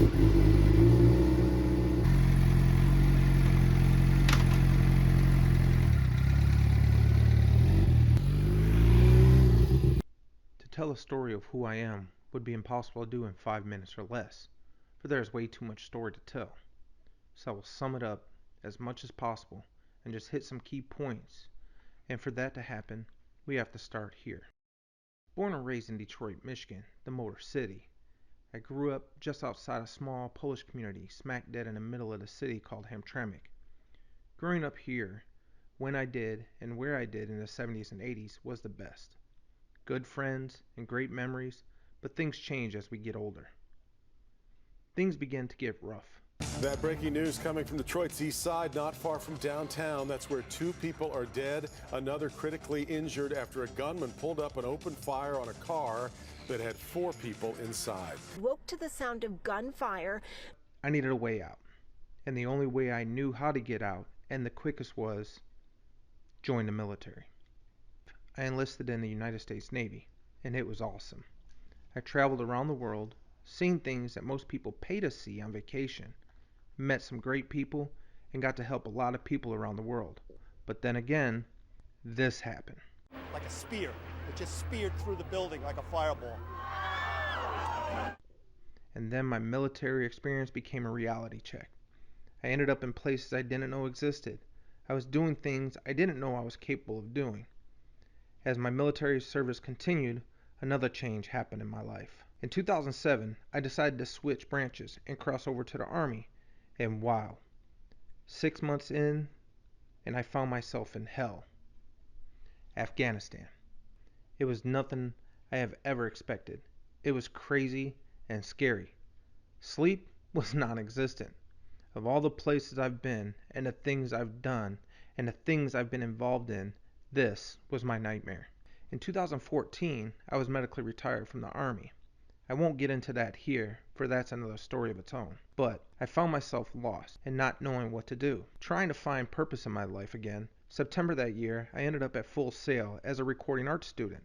To tell a story of who I am would be impossible to do in 5 minutes or less, for there is way too much story to tell. So I will sum it up as much as possible and just hit some key points. And for that to happen, we have to start here. Born and raised in Detroit, Michigan, the Motor City, I grew up just outside a small Polish community smack dead in the middle of the city called Hamtramck. Growing up here, when I did and where I did in the 70s and 80s was the best. Good friends and great memories, but things change as we get older. Things begin to get rough. That breaking news coming from Detroit's east side, not far from downtown. That's where 2 people are dead, another critically injured after a gunman pulled up and opened fire on a car that had 4 people inside. Woke to the sound of gunfire. I needed a way out, and the only way I knew how to get out, and the quickest, was join the military. I enlisted in the United States Navy, and it was awesome. I traveled around the world, seen things that most people pay to see on vacation, met some great people, and got to help a lot of people around the world. But then again, this happened. Like a spear. It just speared through the building like a fireball. And then my military experience became a reality check. I ended up in places I didn't know existed. I was doing things I didn't know I was capable of doing. As my military service continued, another change happened in my life. In 2007, I decided to switch branches and cross over to the Army. And wow, 6 months in, and I found myself in hell. Afghanistan. It was nothing I have ever expected. It was crazy and scary. Sleep was non-existent. Of all the places I've been, and the things I've done, and the things I've been involved in, this was my nightmare. In 2014, I was medically retired from the Army. I won't get into that here, for that's another story of its own. But I found myself lost and not knowing what to do. Trying to find purpose in my life again. September that year, I ended up at Full Sail as a recording arts student.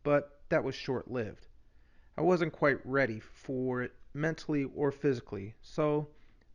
But that was short-lived. I wasn't quite ready for it mentally or physically, so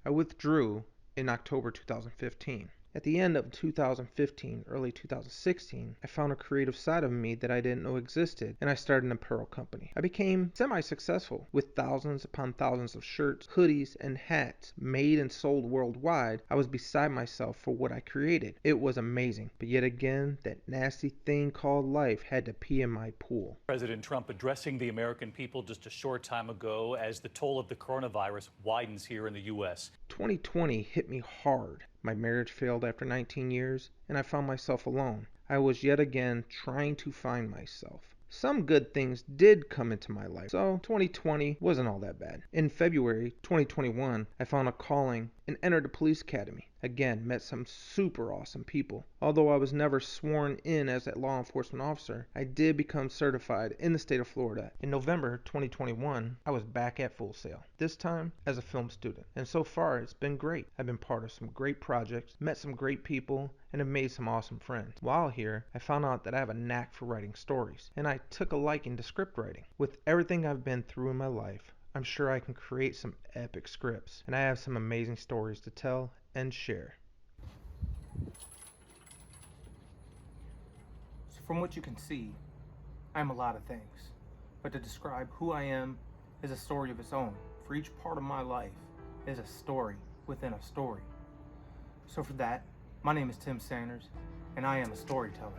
I withdrew in October 2015. At the end of 2015, early 2016, I found a creative side of me that I didn't know existed, and I started an apparel company. I became semi-successful with thousands upon thousands of shirts, hoodies, and hats made and sold worldwide. I was beside myself for what I created. It was amazing, but yet again, that nasty thing called life had to pee in my pool. President Trump addressing the American people just a short time ago as the toll of the coronavirus widens here in the U.S. 2020 hit me hard. My marriage failed after 19 years, and I found myself alone. I was yet again trying to find myself. Some good things did come into my life, so 2020 wasn't all that bad. In February 2021, I found a calling and entered the police academy. Again, met some super awesome people. Although I was never sworn in as a law enforcement officer, I did become certified in the state of Florida. In November 2021, I was back at Full Sail, this time as a film student. And so far, it's been great. I've been part of some great projects, met some great people, and have made some awesome friends. While here, I found out that I have a knack for writing stories, and I took a liking to script writing. With everything I've been through in my life, I'm sure I can create some epic scripts, and I have some amazing stories to tell and share. So from what you can see, I'm a lot of things, but to describe who I am is a story of its own. For each part of my life is a story within a story. So for that, my name is Tim Sanders, and I am a storyteller.